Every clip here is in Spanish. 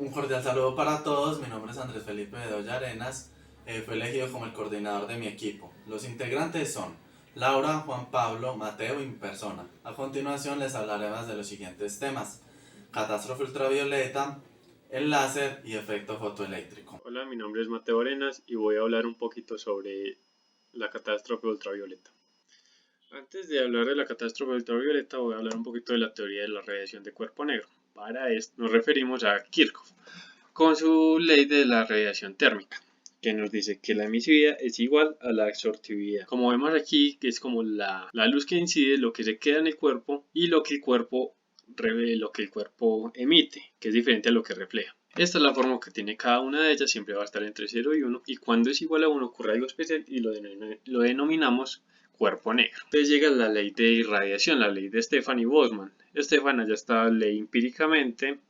Un cordial saludo para todos, mi nombre es Andrés Felipe Bedoya Arenas, fui elegido como el coordinador de mi equipo. Los integrantes son Laura, Juan Pablo, Mateo y mi persona. A continuación les hablaremos de los siguientes temas: catástrofe ultravioleta, el láser y efecto fotoeléctrico. Hola, mi nombre es Mateo Arenas y voy a hablar un poquito sobre la catástrofe ultravioleta. Antes de hablar de la catástrofe ultravioleta, voy a hablar un poquito de la teoría de la radiación de cuerpo negro. Para esto nos referimos a Kirchhoff, con su ley de la radiación térmica, que nos dice que la emisividad es igual a la absortividad. Como vemos aquí, que es como la luz que incide, lo que se queda en el cuerpo y lo que el cuerpo emite, que es diferente a lo que refleja. Esta es la forma que tiene cada una de ellas, siempre va a estar entre 0 y 1, y cuando es igual a 1 ocurre algo especial y lo denominamos cuerpo negro. Entonces llega la ley de irradiación, la ley de Stefan y Boltzmann. Stefan ya está ley empíricamente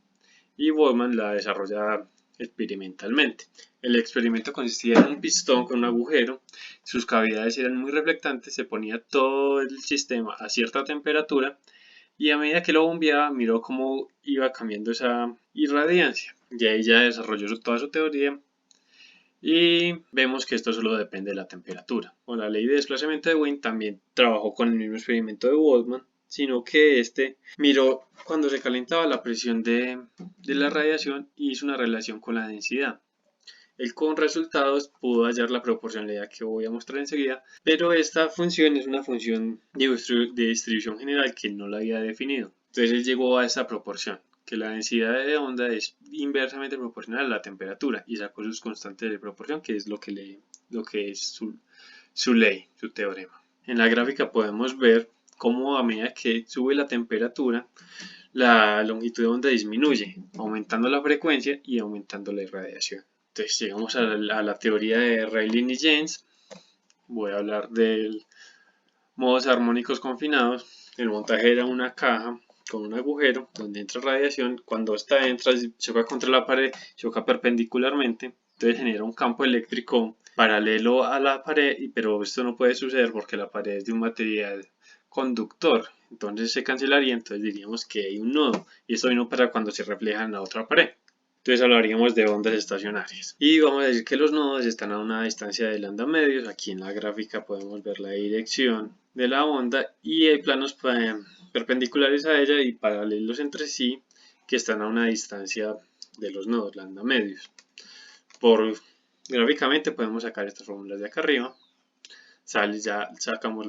y Boltzmann la desarrolla experimentalmente. El experimento consistía en un pistón con un agujero, sus cavidades eran muy reflectantes, se ponía todo el sistema a cierta temperatura y a medida que lo bombeaba miró cómo iba cambiando esa irradiancia. Y ahí ya desarrolló toda su teoría y vemos que esto solo depende de la temperatura. Con la ley de desplazamiento de Wien también trabajó con el mismo experimento de Boltzmann, sino que este miró cuando se calentaba la presión de la radiación y hizo una relación con la densidad. Él con resultados pudo hallar la proporcionalidad que voy a mostrar enseguida, pero esta función es una función de distribución general que no la había definido. Entonces él llegó a esa proporción, que la densidad de onda es inversamente proporcional a la temperatura y sacó sus constantes de proporción, que es lo que es su ley, su teorema. En la gráfica podemos ver cómo a medida que sube la temperatura, la longitud de onda disminuye, aumentando la frecuencia y aumentando la irradiación. Entonces llegamos a la teoría de Rayleigh y Jens. Voy a hablar de modos armónicos confinados. El montaje era una caja con un agujero donde entra radiación. Cuando esta entra, choca contra la pared, choca perpendicularmente. Entonces genera un campo eléctrico paralelo a la pared, pero esto no puede suceder porque la pared es de un material conductor. Entonces se cancelaría, entonces diríamos que hay un nodo. Y esto no para cuando se refleja en la otra pared. Entonces hablaríamos de ondas estacionarias. Y vamos a decir que los nodos están a una distancia de lambda medios. Aquí en la gráfica podemos ver la dirección de la onda y hay planos perpendiculares a ella y paralelos entre sí que están a una distancia de los nodos lambda medios. Gráficamente podemos sacar estas fórmulas de acá arriba. Ya sacamos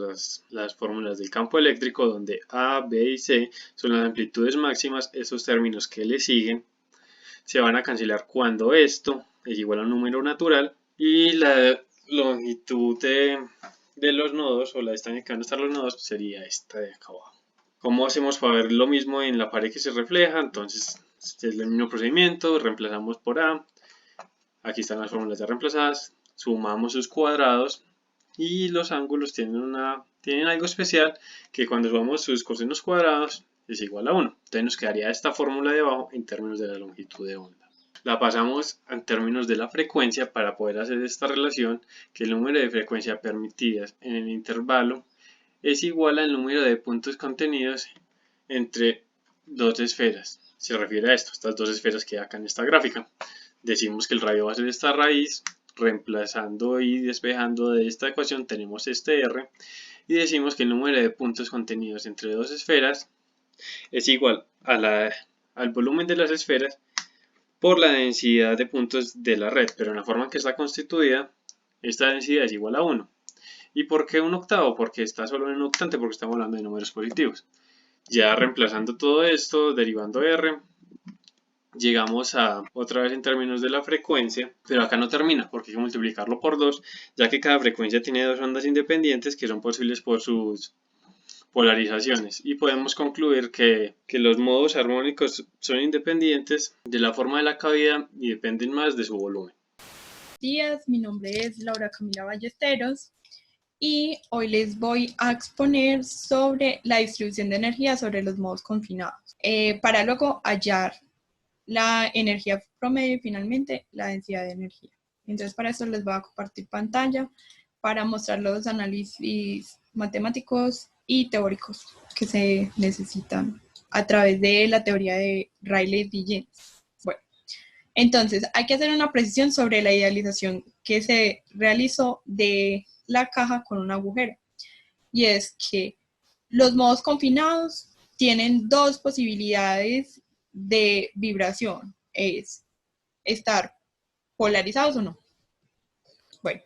las fórmulas del campo eléctrico donde A, B y C son las amplitudes máximas. Esos términos que le siguen se van a cancelar cuando esto es igual a un número natural y la longitud de los nodos o la distancia que van a estar los nodos sería esta de acá abajo. ¿Cómo hacemos para ver lo mismo en la pared que se refleja? Entonces es el mismo procedimiento, reemplazamos por A, aquí están las fórmulas ya reemplazadas, sumamos sus cuadrados y los ángulos tienen algo especial que cuando sumamos sus cosenos cuadrados es igual a 1. Entonces nos quedaría esta fórmula de abajo en términos de la longitud de onda. La pasamos en términos de la frecuencia para poder hacer esta relación, que el número de frecuencias permitidas en el intervalo es igual al número de puntos contenidos entre dos esferas. Se refiere a esto, estas dos esferas que hay acá en esta gráfica. Decimos que el radio va a ser esta raíz, reemplazando y despejando de esta ecuación tenemos este R, y decimos que el número de puntos contenidos entre dos esferas es igual al volumen de las esferas por la densidad de puntos de la red, pero en la forma en que está constituida, esta densidad es igual a 1. ¿Y por qué un octavo? Porque está solo en un octante, porque estamos hablando de números positivos. Ya reemplazando todo esto, derivando R, llegamos a otra vez en términos de la frecuencia, pero acá no termina porque hay que multiplicarlo por 2, ya que cada frecuencia tiene dos ondas independientes que son posibles por sus polarizaciones, y podemos concluir que los modos armónicos son independientes de la forma de la cavidad y dependen más de su volumen. Buenos días, mi nombre es Laura Camila Ballesteros y hoy les voy a exponer sobre la distribución de energía sobre los modos confinados, para luego hallar la energía promedio y finalmente la densidad de energía. Entonces para eso les voy a compartir pantalla para mostrar los análisis matemáticos y teóricos que se necesitan a través de la teoría de Rayleigh y Jens. Bueno, Entonces, hay que hacer una precisión sobre la idealización que se realizó de la caja con un agujero. Y es que los modos confinados tienen dos posibilidades de vibración. Es estar polarizados o no. Bueno,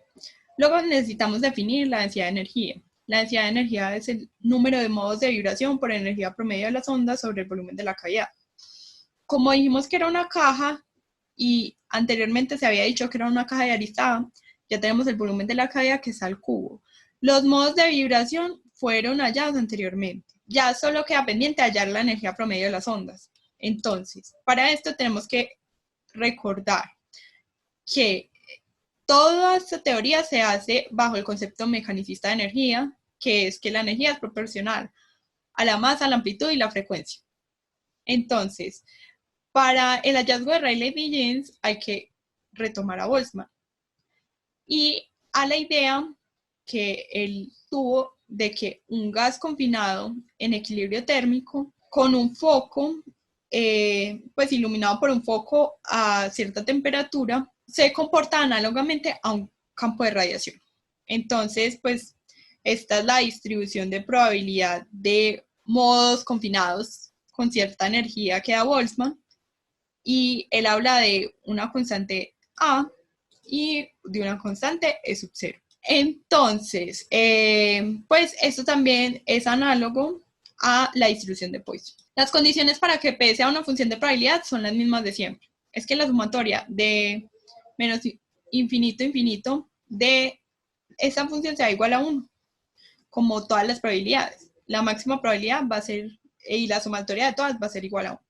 luego necesitamos definir la densidad de energía. La densidad de energía es el número de modos de vibración por energía promedio de las ondas sobre el volumen de la cavidad. Como dijimos que era una caja y anteriormente se había dicho que era una caja de Aristada, ya tenemos el volumen de la cavidad que es al cubo. Los modos de vibración fueron hallados anteriormente. Ya solo queda pendiente hallar la energía promedio de las ondas. Entonces, para esto tenemos que recordar que toda esta teoría se hace bajo el concepto mecanicista de energía, que es que la energía es proporcional a la masa, la amplitud y la frecuencia. Entonces, para el hallazgo de Rayleigh-Jeans hay que retomar a Boltzmann y a la idea que él tuvo de que un gas confinado en equilibrio térmico con un foco, pues iluminado por un foco a cierta temperatura, se comporta análogamente a un campo de radiación. Entonces, pues esta es la distribución de probabilidad de modos confinados con cierta energía que da Boltzmann, y él habla de una constante A y de una constante E sub 0. Entonces, pues esto también es análogo a la distribución de Poisson. Las condiciones para que P sea una función de probabilidad son las mismas de siempre. Es que la sumatoria de menos infinito a infinito de esa función sea igual a 1, como todas las probabilidades. La máxima probabilidad va a ser, y la sumatoria de todas va a ser igual a 1.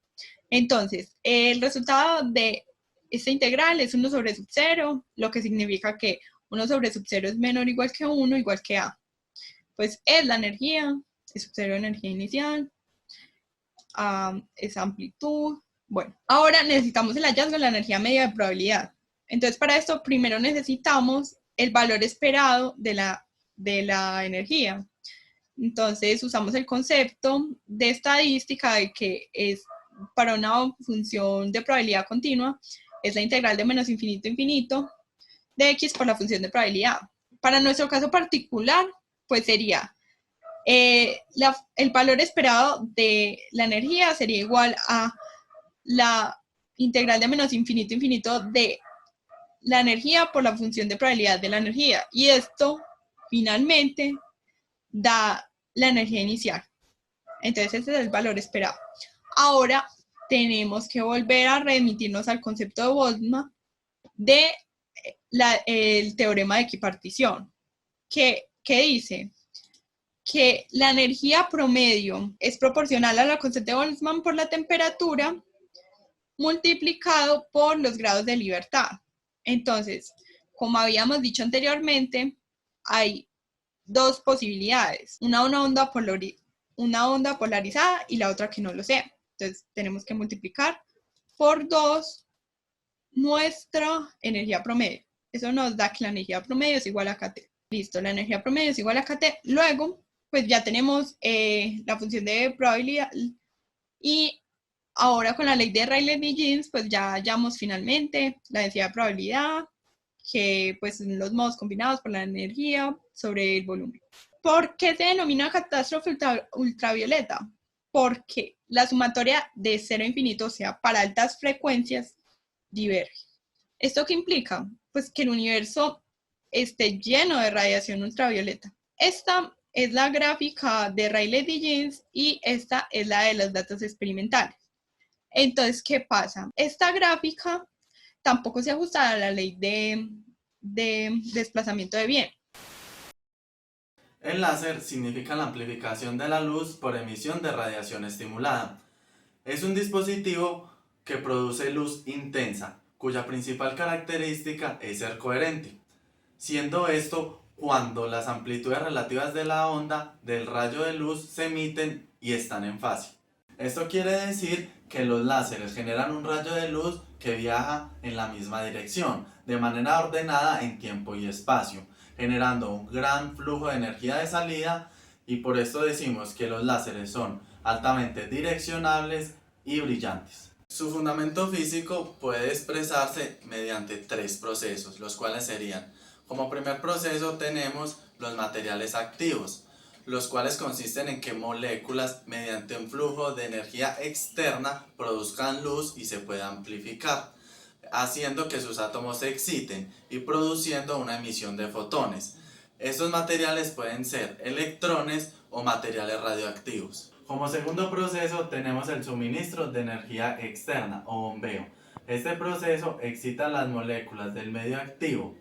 Entonces, el resultado de esta integral es 1 sobre sub 0, lo que significa que 1 sobre sub 0 es menor o igual que 1, igual que A. Pues es la energía, es sub 0 energía inicial, es amplitud. Bueno, ahora necesitamos el hallazgo de la energía media de probabilidad. Entonces, para esto, primero necesitamos el valor esperado de la energía. Entonces, usamos el concepto de estadística de que es para una función de probabilidad continua, es la integral de menos infinito a infinito de x por la función de probabilidad. Para nuestro caso particular, pues sería el valor esperado de la energía sería igual a la integral de menos infinito a infinito de la energía por la función de probabilidad de la energía. Y esto, finalmente, da la energía inicial. Entonces, ese es el valor esperado. Ahora tenemos que volver a remitirnos al concepto de Boltzmann de el teorema de equipartición, que dice que la energía promedio es proporcional a la constante de Boltzmann por la temperatura multiplicado por los grados de libertad. Entonces, como habíamos dicho anteriormente, hay dos posibilidades, una onda polarizada y la otra que no lo sea. Entonces, tenemos que multiplicar por 2 nuestra energía promedio. Eso nos da que la energía promedio es igual a KT. Listo, la energía promedio es igual a KT. Luego, pues ya tenemos la función de probabilidad y ahora con la ley de Rayleigh-Jeans, pues ya hallamos finalmente la densidad de probabilidad, que pues son los modos combinados por la energía sobre el volumen. ¿Por qué se denomina catástrofe ultravioleta? Porque la sumatoria de 0 a infinito, o sea, para altas frecuencias, diverge. ¿Esto qué implica? Pues que el universo esté lleno de radiación ultravioleta. Esta es la gráfica de Rayleigh-Jeans y esta es la de los datos experimentales. Entonces, ¿qué pasa? Esta gráfica tampoco se ajusta a la ley de desplazamiento de bien. El láser significa la amplificación de la luz por emisión de radiación estimulada. Es un dispositivo que produce luz intensa, cuya principal característica es ser coherente, siendo esto cuando las amplitudes relativas de la onda del rayo de luz se emiten y están en fase. Esto quiere decir que los láseres generan un rayo de luz que viaja en la misma dirección, de manera ordenada en tiempo y espacio, generando un gran flujo de energía de salida, y por esto decimos que los láseres son altamente direccionables y brillantes. Su fundamento físico puede expresarse mediante tres procesos, los cuales serían: como primer proceso tenemos los materiales activos, los cuales consisten en que moléculas mediante un flujo de energía externa produzcan luz y se pueda amplificar, haciendo que sus átomos se exciten y produciendo una emisión de fotones. Estos materiales pueden ser electrones o materiales radioactivos. Como segundo proceso tenemos el suministro de energía externa o bombeo. Este proceso excita las moléculas del medio activo,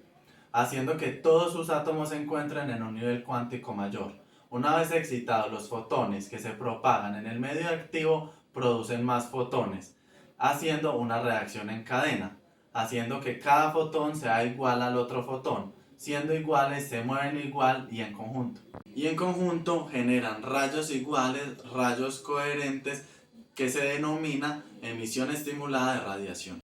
haciendo que todos sus átomos se encuentren en un nivel cuántico mayor. Una vez excitados, los fotones que se propagan en el medio activo producen más fotones, haciendo una reacción en cadena, haciendo que cada fotón sea igual al otro fotón. Siendo iguales, se mueven igual y en conjunto. Y en conjunto generan rayos iguales, rayos coherentes, que se denomina emisión estimulada de radiación.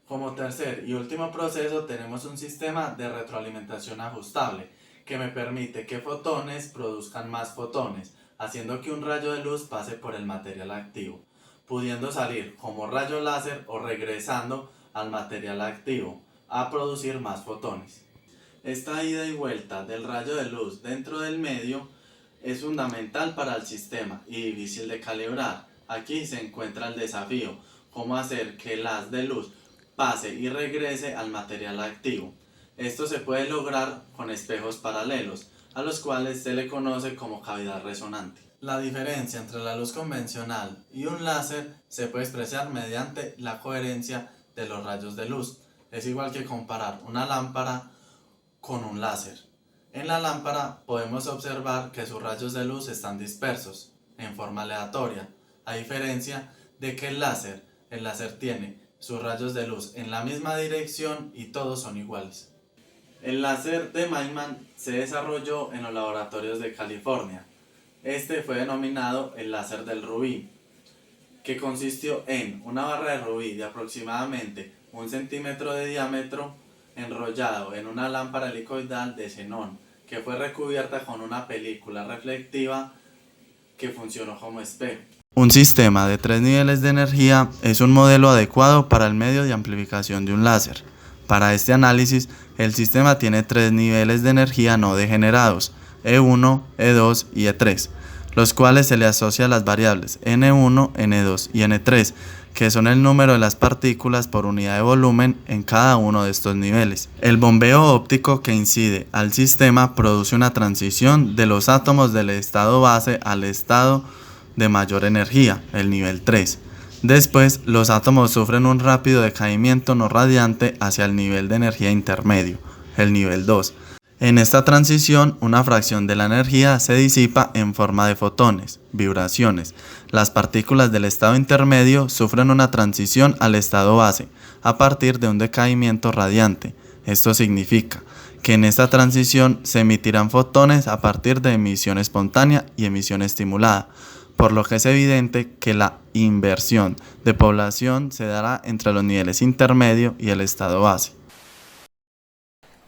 Como tercer y último proceso tenemos un sistema de retroalimentación ajustable, que me permite que fotones produzcan más fotones, haciendo que un rayo de luz pase por el material activo, pudiendo salir como rayo láser o regresando al material activo a producir más fotones. Esta ida y vuelta del rayo de luz dentro del medio es fundamental para el sistema y difícil de calibrar. Aquí se encuentra el desafío: cómo hacer que el haz de luz pase y regrese al material activo. Esto se puede lograr con espejos paralelos, a los cuales se le conoce como cavidad resonante. La diferencia entre la luz convencional y un láser se puede expresar mediante la coherencia de los rayos de luz. Es igual que comparar una lámpara con un láser. En la lámpara podemos observar que sus rayos de luz están dispersos en forma aleatoria, a diferencia de que el láser tiene sus rayos de luz en la misma dirección y todos son iguales. El láser de Maiman se desarrolló en los laboratorios de California. Este fue denominado el láser del rubí, que consistió en una barra de rubí de aproximadamente 1 centímetro de diámetro enrollado en una lámpara helicoidal de xenón, que fue recubierta con una película reflectiva que funcionó como espejo. Un sistema de 3 niveles de energía es un modelo adecuado para el medio de amplificación de un láser. Para este análisis, el sistema tiene 3 niveles de energía no degenerados, E1, E2 y E3, los cuales se le asocian las variables N1, N2 y N3, que son el número de las partículas por unidad de volumen en cada uno de estos niveles. El bombeo óptico que incide al sistema produce una transición de los átomos del estado base al estado de mayor energía, el nivel 3. Después, los átomos sufren un rápido decaimiento no radiante hacia el nivel de energía intermedio, el nivel 2. En esta transición, una fracción de la energía se disipa en forma de fotones, vibraciones. Las partículas del estado intermedio sufren una transición al estado base, a partir de un decaimiento radiante. Esto significa que en esta transición se emitirán fotones a partir de emisión espontánea y emisión estimulada, por lo que es evidente que la inversión de población se dará entre los niveles intermedio y el estado base.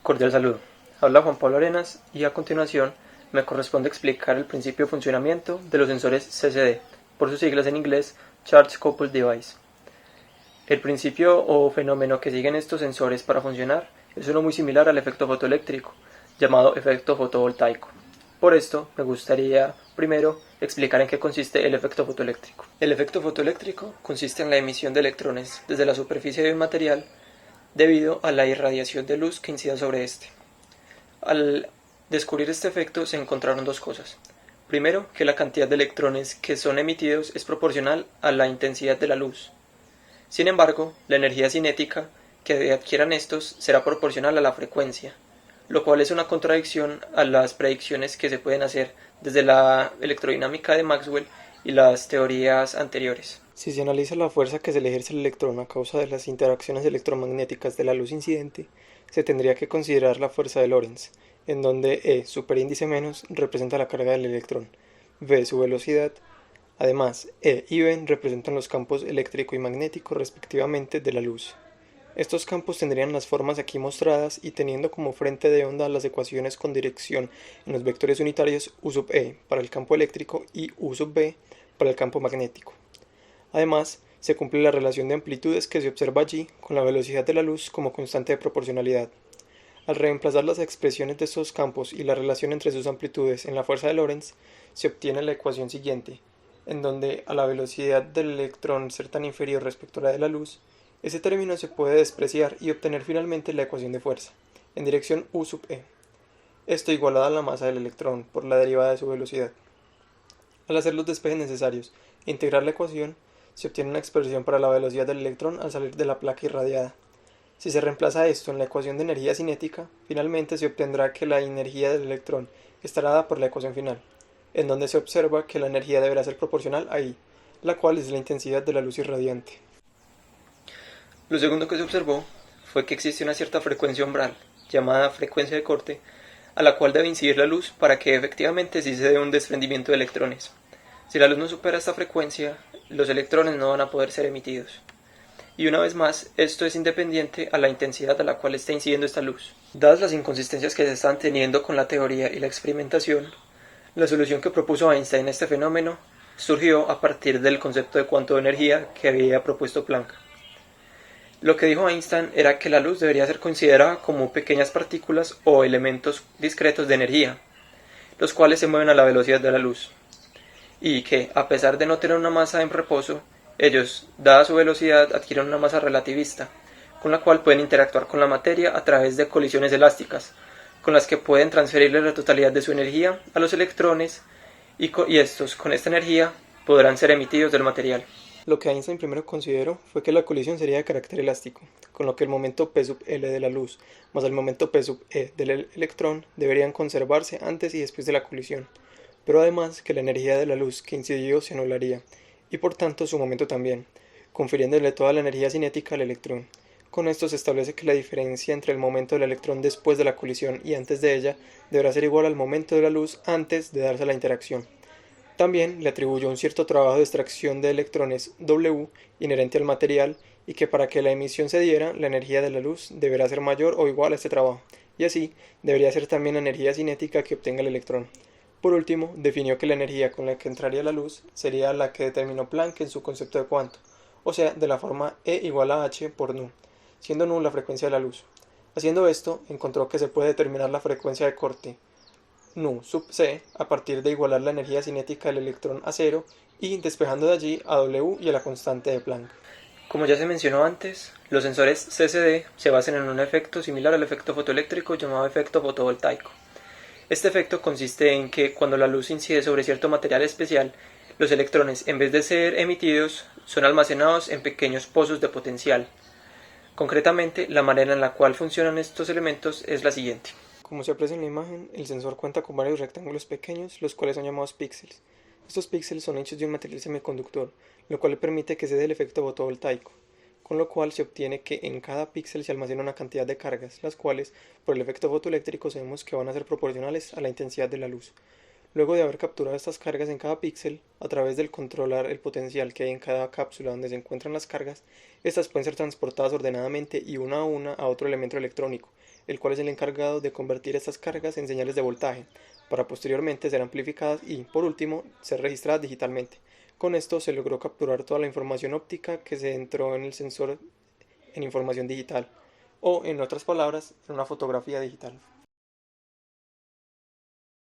Cordial saludo. Habla Juan Pablo Arenas y a continuación me corresponde explicar el principio de funcionamiento de los sensores CCD, por sus siglas en inglés Charge Coupled Device. El principio o fenómeno que siguen estos sensores para funcionar es uno muy similar al efecto fotoeléctrico, llamado efecto fotovoltaico. Por esto me gustaría primero explicar en qué consiste el efecto fotoeléctrico. El efecto fotoeléctrico consiste en la emisión de electrones desde la superficie de un material debido a la irradiación de luz que incida sobre este. Al descubrir este efecto se encontraron dos cosas. Primero, que la cantidad de electrones que son emitidos es proporcional a la intensidad de la luz. Sin embargo, la energía cinética que adquieran estos será proporcional a la frecuencia, lo cual es una contradicción a las predicciones que se pueden hacer desde la electrodinámica de Maxwell y las teorías anteriores. Si se analiza la fuerza que se le ejerce al electrón a causa de las interacciones electromagnéticas de la luz incidente, se tendría que considerar la fuerza de Lorentz, en donde E superíndice menos representa la carga del electrón, V su velocidad. Además, E y B representan los campos eléctrico y magnético respectivamente de la luz. Estos campos tendrían las formas aquí mostradas y teniendo como frente de onda las ecuaciones con dirección en los vectores unitarios U sub E para el campo eléctrico y U sub B para el campo magnético. Además, se cumple la relación de amplitudes que se observa allí con la velocidad de la luz como constante de proporcionalidad. Al reemplazar las expresiones de estos campos y la relación entre sus amplitudes en la fuerza de Lorentz, se obtiene la ecuación siguiente, en donde a la velocidad del electrón ser tan inferior respecto a la de la luz, ese término se puede despreciar y obtener finalmente la ecuación de fuerza, en dirección U sub e. Esto igualada a la masa del electrón por la derivada de su velocidad. Al hacer los despejes necesarios e integrar la ecuación, se obtiene una expresión para la velocidad del electrón al salir de la placa irradiada. Si se reemplaza esto en la ecuación de energía cinética, finalmente se obtendrá que la energía del electrón estará dada por la ecuación final, en donde se observa que la energía deberá ser proporcional a I, la cual es la intensidad de la luz irradiante. Lo segundo que se observó fue que existe una cierta frecuencia umbral, llamada frecuencia de corte, a la cual debe incidir la luz para que efectivamente sí se dé un desprendimiento de electrones. Si la luz no supera esta frecuencia, los electrones no van a poder ser emitidos. Y una vez más, esto es independiente a la intensidad a la cual está incidiendo esta luz. Dadas las inconsistencias que se están teniendo con la teoría y la experimentación, la solución que propuso Einstein a este fenómeno surgió a partir del concepto de cuánto de energía que había propuesto Planck. Lo que dijo Einstein era que la luz debería ser considerada como pequeñas partículas o elementos discretos de energía, los cuales se mueven a la velocidad de la luz, y que, a pesar de no tener una masa en reposo, ellos, dada su velocidad, adquieren una masa relativista, con la cual pueden interactuar con la materia a través de colisiones elásticas, con las que pueden transferirle la totalidad de su energía a los electrones, y estos, con esta energía, podrán ser emitidos del material. Lo que Einstein primero consideró fue que la colisión sería de carácter elástico, con lo que el momento P sub L de la luz más el momento P sub E del electrón deberían conservarse antes y después de la colisión, pero además que la energía de la luz que incidió se anularía, y por tanto su momento también, confiriéndole toda la energía cinética al electrón. Con esto se establece que la diferencia entre el momento del electrón después de la colisión y antes de ella deberá ser igual al momento de la luz antes de darse la interacción. También le atribuyó un cierto trabajo de extracción de electrones W inherente al material y que para que la emisión se diera, la energía de la luz deberá ser mayor o igual a este trabajo, y así debería ser también la energía cinética que obtenga el electrón. Por último, definió que la energía con la que entraría la luz sería la que determinó Planck en su concepto de cuanto, o sea, de la forma E igual a h por nu, siendo nu la frecuencia de la luz. Haciendo esto, encontró que se puede determinar la frecuencia de corte nu sub c a partir de igualar la energía cinética del electrón a cero y despejando de allí a W y a la constante de Planck. Como ya se mencionó antes, los sensores CCD se basan en un efecto similar al efecto fotoeléctrico llamado efecto fotovoltaico. Este efecto consiste en que cuando la luz incide sobre cierto material especial, los electrones, en vez de ser emitidos, son almacenados en pequeños pozos de potencial. Concretamente, la manera en la cual funcionan estos elementos es la siguiente. Como se aprecia en la imagen, el sensor cuenta con varios rectángulos pequeños, los cuales son llamados píxeles. Estos píxeles son hechos de un material semiconductor, lo cual le permite que se dé el efecto fotovoltaico, con lo cual se obtiene que en cada píxel se almacena una cantidad de cargas, las cuales, por el efecto fotoeléctrico, sabemos que van a ser proporcionales a la intensidad de la luz. Luego de haber capturado estas cargas en cada píxel, a través del controlar el potencial que hay en cada cápsula donde se encuentran las cargas, estas pueden ser transportadas ordenadamente y una a otro elemento electrónico, el cual es el encargado de convertir estas cargas en señales de voltaje, para posteriormente ser amplificadas y, por último, ser registradas digitalmente. Con esto se logró capturar toda la información óptica que se entró en el sensor en información digital, o en otras palabras, en una fotografía digital.